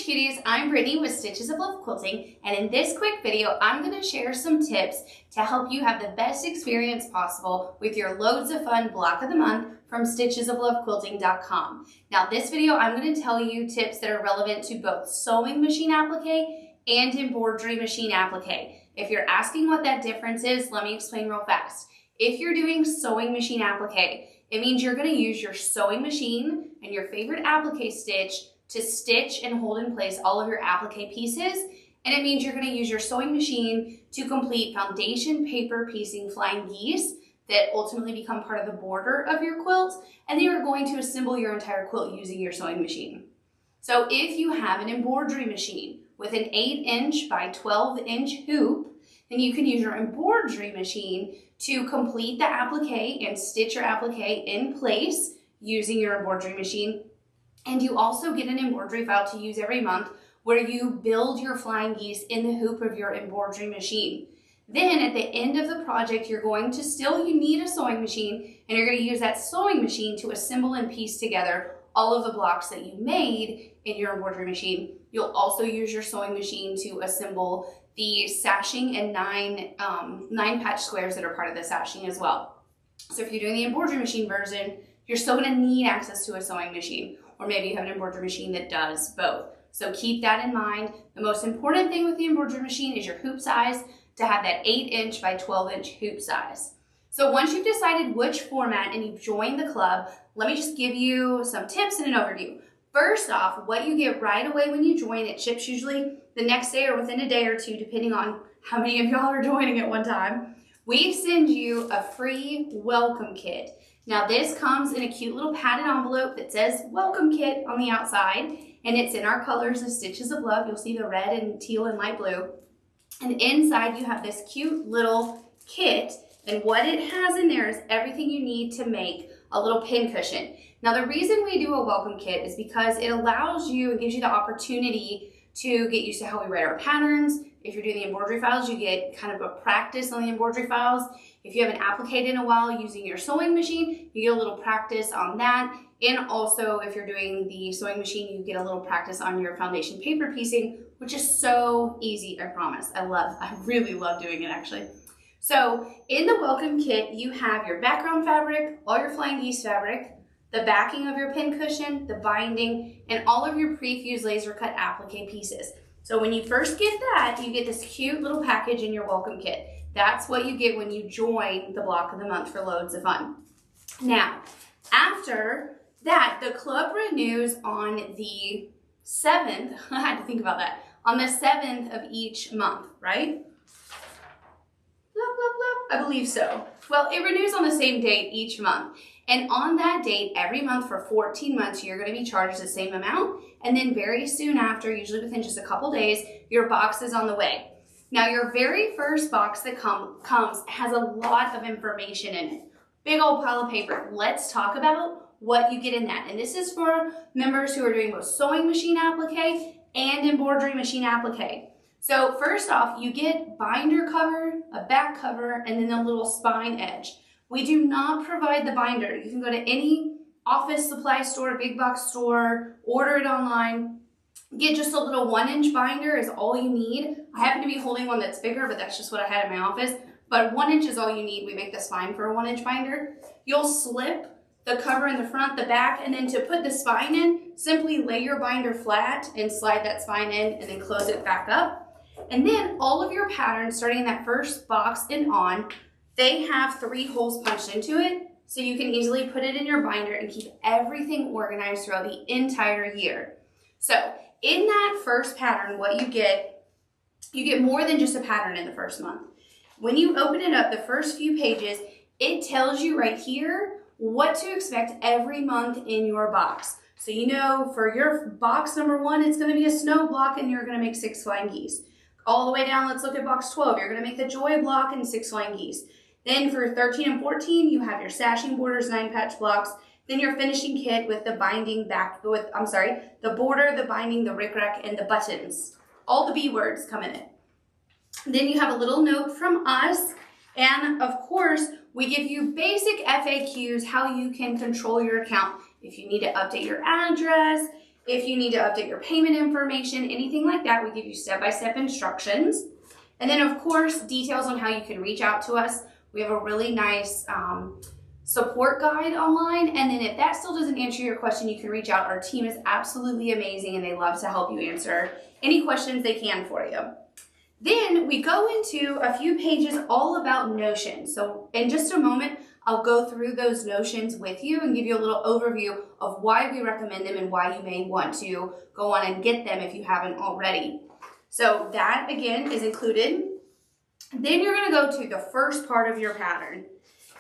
cuties, I'm Brittany with Stitches of Love Quilting, and in this quick video, I'm going to share some tips to help you have the best experience possible with your Loads of Fun Block of the Month from stitchesoflovequilting.com. Now this video, I'm going to tell you tips that are relevant to both sewing machine applique and embroidery machine applique. If you're asking what that difference is, let me explain real fast. If you're doing sewing machine applique, it means you're going to use your sewing machine and your favorite applique stitch to stitch and hold in place all of your applique pieces, and it means you're going to use your sewing machine to complete foundation paper piecing flying geese that ultimately become part of the border of your quilt, and then you're going to assemble your entire quilt using your sewing machine. So if you have an embroidery machine with an 8-inch by 12-inch hoop, then you can use your embroidery machine to complete the applique and stitch your applique in place using your embroidery machine. And you also get an embroidery file to use every month where you build your flying geese in the hoop of your embroidery machine. Then at the end of the project, you need a sewing machine, and you're going to use that sewing machine to assemble and piece together all of the blocks that you made in your embroidery machine. You'll also use your sewing machine to assemble the sashing and nine patch squares that are part of the sashing as well. So if you're doing the embroidery machine version, you're still going to need access to a sewing machine, or maybe you have an embroidery machine that does both. So keep that in mind. The most important thing with the embroidery machine is your hoop size, to have that 8-inch by 12-inch hoop size. So once you've decided which format and you've joined the club, let me just give you some tips and an overview. First off, what you get right away when you join, it ships usually the next day or within a day or two, depending on how many of y'all are joining at one time. We send you a free welcome kit. Now this comes in a cute little padded envelope that says welcome kit on the outside, and it's in our colors of Stitches of Love. You'll see the red and teal and light blue. And inside you have this cute little kit, and what it has in there is everything you need to make a little pin cushion. Now the reason we do a welcome kit is because it allows you, it gives you the opportunity to get used to how we write our patterns. If you're doing the embroidery files, you get kind of a practice on the embroidery files. If you haven't appliqued in a while using your sewing machine, you get a little practice on that. And also if you're doing the sewing machine, you get a little practice on your foundation paper piecing, which is so easy, I promise. I really love doing it actually. So in the welcome kit, you have your background fabric, all your flying geese fabric, the backing of your pin cushion, the binding, and all of your pre-fused laser cut applique pieces. So when you first get that, you get this cute little package in your welcome kit. That's what you get when you join the Block of the Month for Loads of Fun. Now, after that, the club renews on the 7th, I had to think about that, on the 7th of each month, right? I believe so. Well, it renews on the same date each month. And on that date, every month for 14 months, you're going to be charged the same amount. And then very soon after, usually within just a couple days, your box is on the way. Now, your very first box that comes has a lot of information in it. Big old pile of paper. Let's talk about what you get in that. And this is for members who are doing both sewing machine applique and embroidery machine applique. So first off, you get binder cover, a back cover, and then a little spine edge. We do not provide the binder. You can go to any office supply store, big box store, order it online. Get just a little 1-inch binder is all you need. I happen to be holding one that's bigger, but that's just what I had in my office. But 1 inch is all you need. We make the spine for a 1-inch binder. You'll slip the cover in the front, the back, and then to put the spine in, simply lay your binder flat and slide that spine in and then close it back up. And then all of your patterns, starting in that first box and on, they have 3 holes punched into it, so you can easily put it in your binder and keep everything organized throughout the entire year. So in that first pattern, what you get more than just a pattern in the first month. When you open it up, the first few pages, it tells you right here what to expect every month in your box. So you know for your box number 1, it's going to be a snow block and you're going to make 6 flying geese. All the way down, let's look at box 12. You're going to make the joy block and 6 flying geese. Then for 13 and 14, you have your sashing borders, 9 patch blocks. Then your finishing kit with the binding the border, the binding, the rickrack, and the buttons. All the B words come in it. Then you have a little note from us. And of course, we give you basic FAQs, how you can control your account. If you need to update your address, If you need to update your payment information, anything like that, we give you step-by-step instructions. And then of course, details on how you can reach out to us. We have a really nice support guide online. And then if that still doesn't answer your question, you can reach out. Our team is absolutely amazing and they love to help you answer any questions they can for you. Then we go into a few pages all about notions. So in just a moment, I'll go through those notions with you and give you a little overview of why we recommend them and why you may want to go on and get them if you haven't already. So that again is included. Then you're going to go to the first part of your pattern,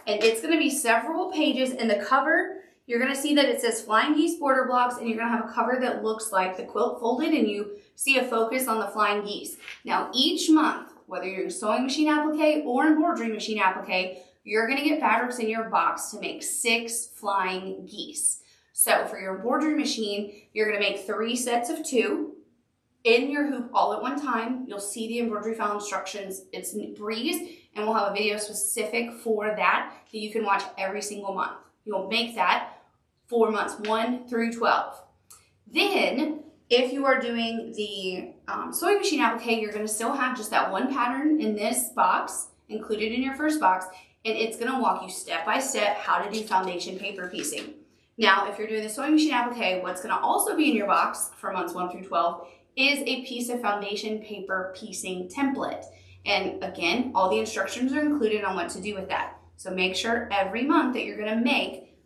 and it's going to be several pages. In the cover, you're going to see that it says Flying Geese border blocks, and you're going to have a cover that looks like the quilt folded, and you see a focus on the flying geese. Now each month, whether you're in sewing machine applique or embroidery machine applique, you're going to get fabrics in your box to make 6 flying geese. So for your embroidery machine, you're going to make 3 sets of 2 in your hoop all at one time. You'll see the embroidery file instructions. It's Breeze, and we'll have a video specific for that you can watch every single month. You'll make that for months 1 through 12. Then, if you are doing the sewing machine applique, you're going to still have just that one pattern in this box, included in your first box, and it's going to walk you step by step how to do foundation paper piecing. Now, if you're doing the sewing machine applique, what's going to also be in your box for months 1 through 12 is a piece of foundation paper piecing template. And again, all the instructions are included on what to do with that. So make sure every month that you're going to make,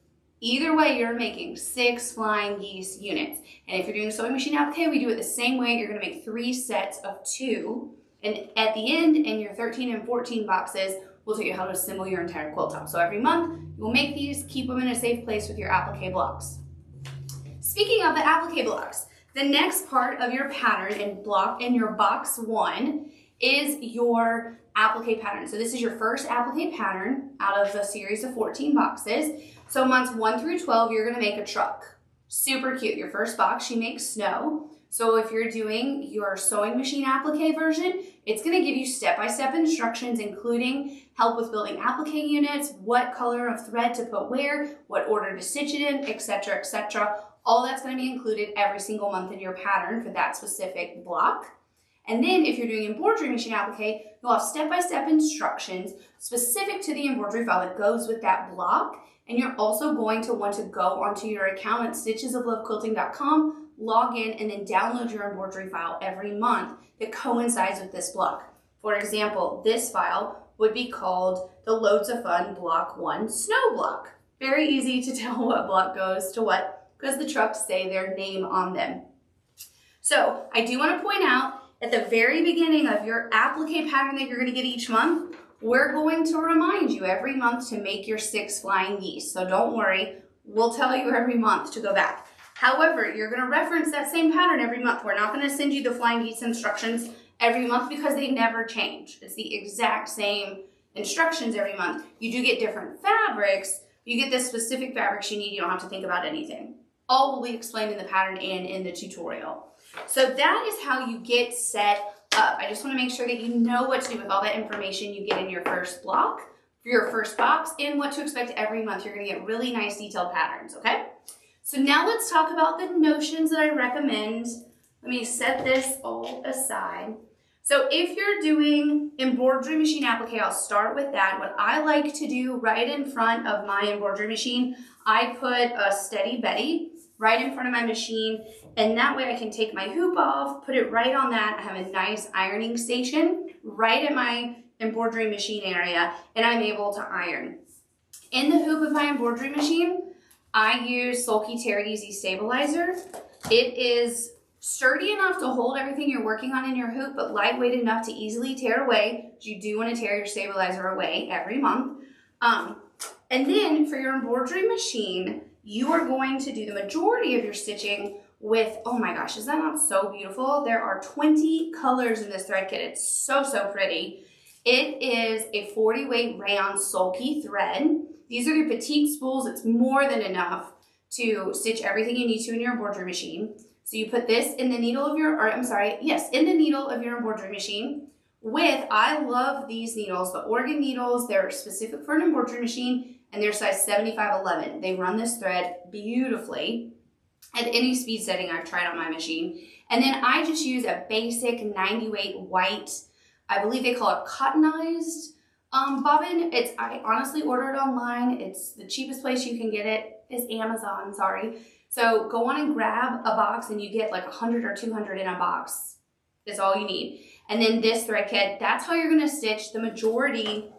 either way, you're making 6 flying geese units. And if you're doing a sewing machine applique, we do it the same way. You're going to make 3 sets of 2. And at the end, in your 13 and 14 boxes, we'll tell you how to assemble your entire quilt top. So every month, you'll make these, keep them in a safe place with your applique blocks. Speaking of the applique blocks, the next part of your pattern in your box 1 is your applique pattern. So this is your first applique pattern out of a series of 14 boxes. So months 1 through 12, you're gonna make a truck. Super cute. Your first box, she makes snow. So if you're doing your sewing machine applique version, it's gonna give you step-by-step instructions, including help with building applique units, what color of thread to put where, what order to stitch it in, etc., etc. All that's going to be included every single month in your pattern for that specific block. And then if you're doing embroidery machine applique, you'll have step-by-step instructions specific to the embroidery file that goes with that block. And you're also going to want to go onto your account at stitchesoflovequilting.com, log in, and then download your embroidery file every month that coincides with this block. For example, this file would be called the Loads of Fun Block 1 Snow Block. Very easy to tell what block goes to what, because the trucks say their name on them. So I do want to point out at the very beginning of your applique pattern that you're going to get each month, we're going to remind you every month to make your 6 flying geese. So don't worry, we'll tell you every month to go back. However, you're going to reference that same pattern every month. We're not going to send you the flying geese instructions every month because they never change. It's the exact same instructions every month. You do get different fabrics. You get the specific fabrics you need. You don't have to think about anything. All will be explained in the pattern and in the tutorial. So that is how you get set up. I just want to make sure that you know what to do with all that information you get in your first block, for your first box, and what to expect every month. You're going to get really nice detailed patterns, okay? So now let's talk about the notions that I recommend. Let me set this all aside. So if you're doing embroidery machine applique, I'll start with that. What I like to do right in front of my embroidery machine, I put a Steady Betty right in front of my machine, and that way I can take my hoop off, put it right on that. I have a nice ironing station right at my embroidery machine area, and I'm able to iron. In the hoop of my embroidery machine, I use Sulky Tear Easy Stabilizer. It is sturdy enough to hold everything you're working on in your hoop, but lightweight enough to easily tear away. You do want to tear your stabilizer away every month. And then for your embroidery machine, you are going to do the majority of your stitching with, oh my gosh, is that not so beautiful? There are 20 colors in this thread kit. It's so, so pretty. It is a 40 weight rayon sulky thread. These are your petite spools. It's more than enough to stitch everything you need to in your embroidery machine. So you put this in the needle of your, in the needle of your embroidery machine with, I love these needles, the Oregon needles. They're specific for an embroidery machine and they're size 75/11. They run this thread beautifully. at any speed setting I've tried on my machine. And then I just use a basic 90 weight white, I believe they call it cottonized bobbin. I honestly ordered it online. It's the cheapest place you can get it is Amazon, sorry. So go on and grab a box and you get like 100 or 200 in a box. That's all you need. And then this thread kit, that's how you're gonna stitch the majority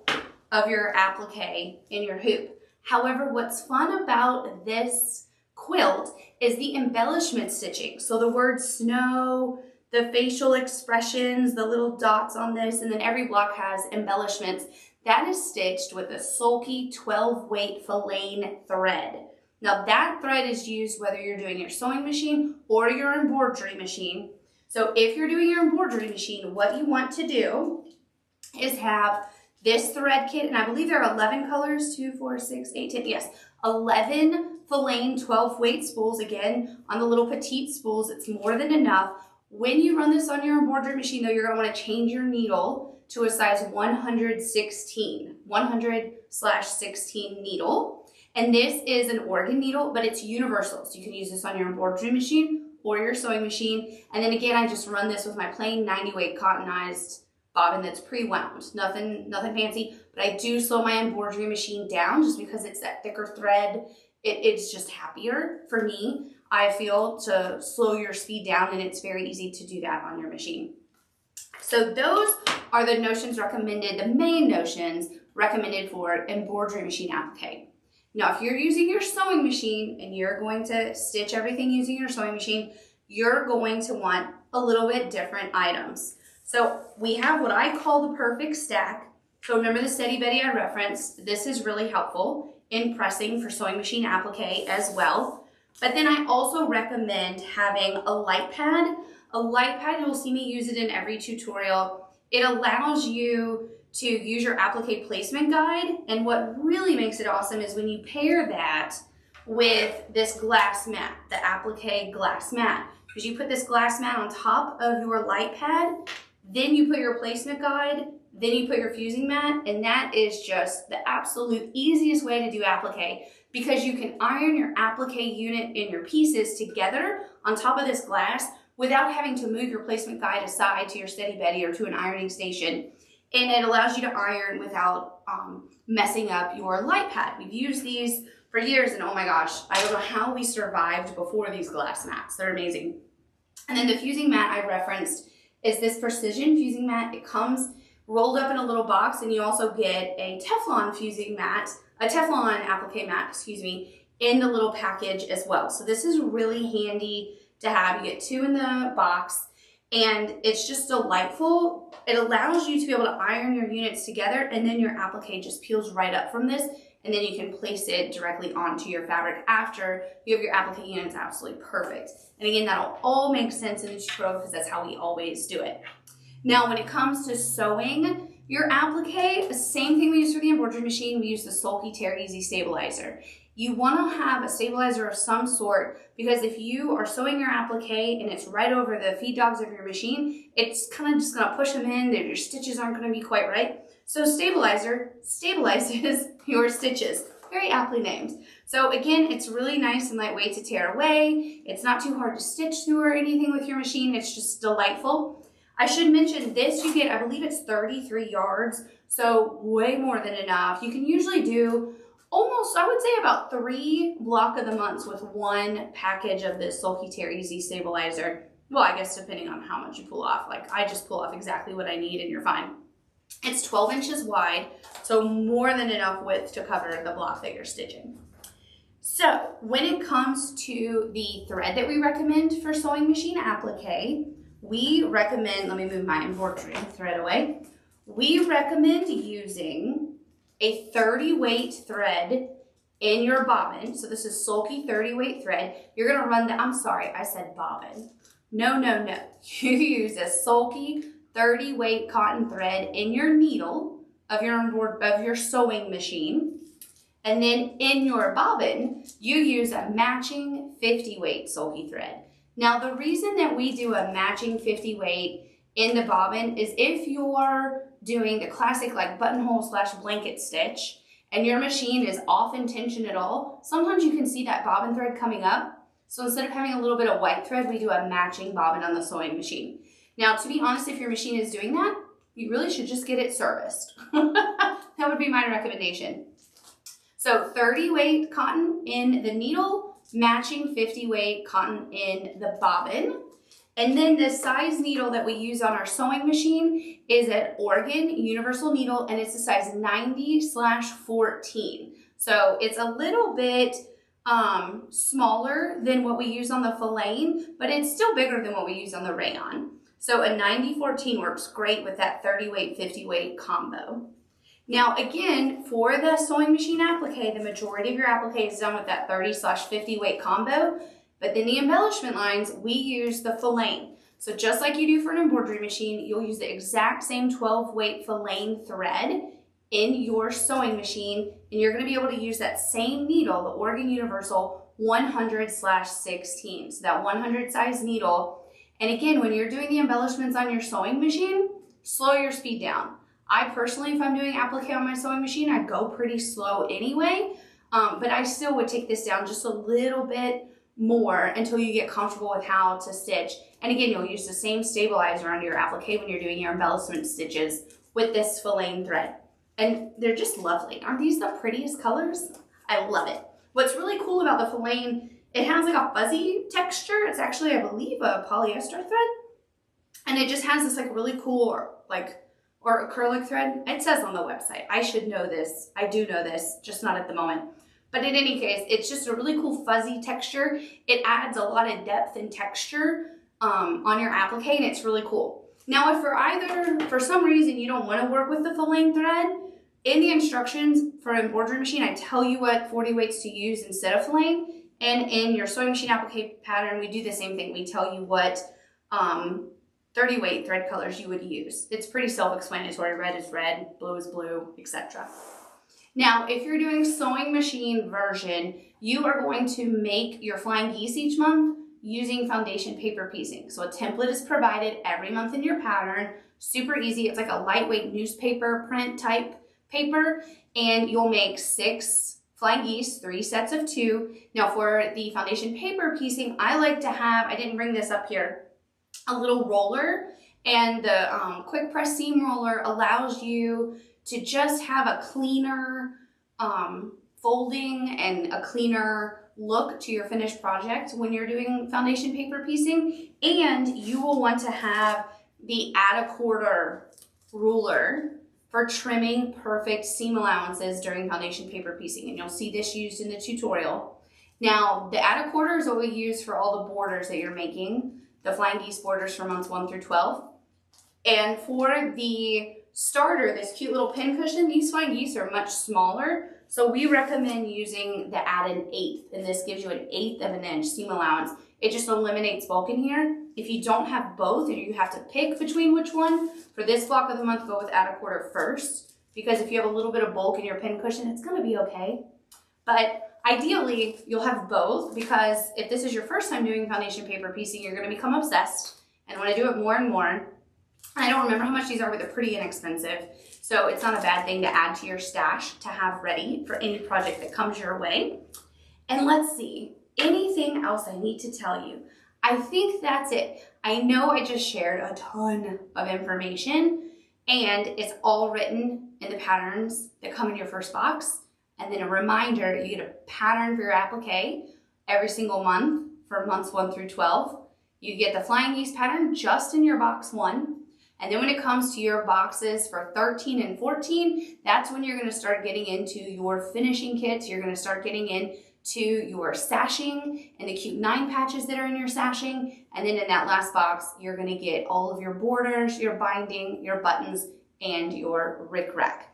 of your applique in your hoop. However, what's fun about this quilt is the embellishment stitching. So the word snow, the facial expressions, the little dots on this, and then every block has embellishments. That is stitched with a sulky 12 weight filaine thread. Now that thread is used whether you're doing your sewing machine or your embroidery machine. So if you're doing your embroidery machine, what you want to do is have this thread kit, and I believe there are 11 colors, 2, 4, 6, 8, 10, yes, 11 filaine 12 weight spools. Again, on the little petite spools, it's more than enough. When you run this on your embroidery machine though, you're gonna wanna change your needle to a size 100/16 needle. And this is an organ needle, but it's universal. So you can use this on your embroidery machine or your sewing machine. And then again, I just run this with my plain 90 weight cottonized bobbin that's pre-wound. Nothing fancy, but I do slow my embroidery machine down just because it's that thicker thread. It's just happier for me, I feel, to slow your speed down, and it's very easy to do that on your machine. So those are the notions recommended, the main notions recommended for embroidery machine applique. Now, if you're using your sewing machine and you're going to stitch everything using your sewing machine, you're going to want a little bit different items. So we have what I call the perfect stack. So remember the Steady Betty I referenced. This is really helpful in pressing for sewing machine applique as well. But then I also recommend having a light pad. A light pad, you'll see me use it in every tutorial. It allows you to use your applique placement guide. And what really makes it awesome is when you pair that with this glass mat, the applique glass mat. Because you put this glass mat on top of your light pad, then you put your placement guide, then you put your fusing mat, and that is just the absolute easiest way to do applique, because you can iron your applique unit and your pieces together on top of this glass without having to move your placement guide aside to your Steady Betty or to an ironing station. And it allows you to iron without messing up your light pad. We've used these for years, and oh my gosh, I don't know how we survived before these glass mats. They're amazing. And then the fusing mat I referenced is this precision fusing mat. It comes rolled up in a little box, and you also get a Teflon fusing mat, a Teflon applique mat, excuse me, in the little package as well. So this is really handy to have. You get 2 in the box, and it's just delightful. It allows you to be able to iron your units together, and then your applique just peels right up from this, and then you can place it directly onto your fabric after you have your applique units absolutely perfect. And again, that'll all make sense in the tutorial because that's how we always do it. Now, when it comes to sewing your applique, the same thing we use for the embroidery machine, we use the Sulky Tear Easy Stabilizer. You want to have a stabilizer of some sort, because if you are sewing your applique and it's right over the feed dogs of your machine, it's kind of just going to push them in, your stitches aren't going to be quite right. So stabilizer stabilizes your stitches. Very aptly named. So again, it's really nice and lightweight to tear away. It's not too hard to stitch through or anything with your machine. It's just delightful. I should mention this, you get, I believe it's 33 yards, so way more than enough. You can usually do almost, I would say about 3 block of the months with 1 package of this Sulky Tear Easy Stabilizer. Well, I guess depending on how much you pull off. Like, I just pull off exactly what I need and you're fine. It's 12 inches wide, so more than enough width to cover the block that you're stitching. So when it comes to the thread that we recommend for sewing machine applique, we recommend, let me move my embroidery thread away. We recommend using a 30 weight thread in your bobbin. So this is Sulky 30 weight thread. You're gonna run the, I'm sorry, I said bobbin. No. You use a Sulky 30 weight cotton thread in your needle of your sewing machine. And then in your bobbin, you use a matching 50 weight Sulky thread. Now, the reason that we do a matching 50 weight in the bobbin is if you're doing the classic like buttonhole / blanket stitch and your machine is off in tension at all, sometimes you can see that bobbin thread coming up. So instead of having a little bit of white thread, we do a matching bobbin on the sewing machine. Now, to be honest, if your machine is doing that, you really should just get it serviced. That would be my recommendation. So 30 weight cotton in the needle, matching 50 weight cotton in the bobbin. And then the size needle that we use on our sewing machine is an Oregon universal needle, and it's a size 90/14. So it's a little bit smaller than what we use on the filet, but it's still bigger than what we use on the rayon. So a 90/14 works great with that 30 weight, 50 weight combo. Now again, for the sewing machine applique, the majority of your applique is done with that 30/50 weight combo, but then the embellishment lines, we use the filet. So just like you do for an embroidery machine, you'll use the exact same 12 weight filet thread in your sewing machine, and you're gonna be able to use that same needle, the Oregon Universal 100/16. So that 100 size needle. And again, when you're doing the embellishments on your sewing machine, slow your speed down. I personally, if I'm doing applique on my sewing machine, I go pretty slow anyway, but I still would take this down just a little bit more until you get comfortable with how to stitch. And again, you'll use the same stabilizer on your applique when you're doing your embellishment stitches with this filet thread. And they're just lovely. Aren't these the prettiest colors? I love it. What's really cool about the filet, it has like a fuzzy texture. It's actually, I believe, a polyester thread. And it just has this like really cool, or acrylic thread. It says on the website. I should know this. I do know this, just not at the moment. But in any case, it's just a really cool fuzzy texture. It adds a lot of depth and texture on your applique, and it's really cool. Now, if for some reason you don't want to work with the filet thread, in the instructions for an embroidery machine, I tell you what 40 weights to use instead of filet. And in your sewing machine applique pattern, we do the same thing. We tell you what 30 weight thread colors you would use. It's pretty self-explanatory. Red is red, blue is blue, etc. Now, if you're doing sewing machine version, you are going to make your flying geese each month using foundation paper piecing. So a template is provided every month in your pattern. Super easy. It's like a lightweight newspaper print type paper, and you'll make 6 flying geese, 3 sets of 2. Now for the foundation paper piecing, I like to have, I didn't bring this up here, a little roller, and the quick press seam roller allows you to just have a cleaner folding and a cleaner look to your finished project when you're doing foundation paper piecing. And you will want to have the add a quarter ruler for trimming perfect seam allowances during foundation paper piecing. And you'll see this used in the tutorial. Now, the add a quarter is what we use for all the borders that you're making, the flying geese borders for months 1 through 12. And for the starter, this cute little pin cushion, these flying geese are much smaller. So we recommend using the add an 1/8, and this gives you an 1/8 of an inch seam allowance. It just eliminates bulk in here. If you don't have both, or you have to pick between which one, for this block of the month, go with add a quarter first, because if you have a little bit of bulk in your pin cushion, it's gonna be okay. But ideally, you'll have both, because if this is your first time doing foundation paper piecing, you're gonna become obsessed and wanna do it more and more. I don't remember how much these are, but they're pretty inexpensive. So it's not a bad thing to add to your stash to have ready for any project that comes your way. And let's see, anything else I need to tell you? I think that's it. I know I just shared a ton of information, and it's all written in the patterns that come in your first box. And then a reminder, you get a pattern for your applique every single month for months 1 through 12. You get the flying geese pattern just in your box 1. And then when it comes to your boxes for 13 and 14, that's when you're gonna start getting into your finishing kits. You're gonna start getting into your sashing and the cute 9 patches that are in your sashing. And then in that last box, you're gonna get all of your borders, your binding, your buttons, and your rickrack.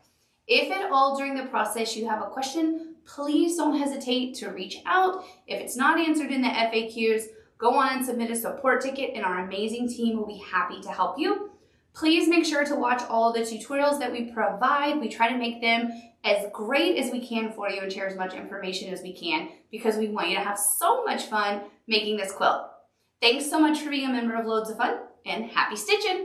If at all during the process you have a question, please don't hesitate to reach out. If it's not answered in the FAQs, go on and submit a support ticket, and our amazing team will be happy to help you. Please make sure to watch all the tutorials that we provide. We try to make them as great as we can for you and share as much information as we can, because we want you to have so much fun making this quilt. Thanks so much for being a member of Loads of Fun, and happy stitching!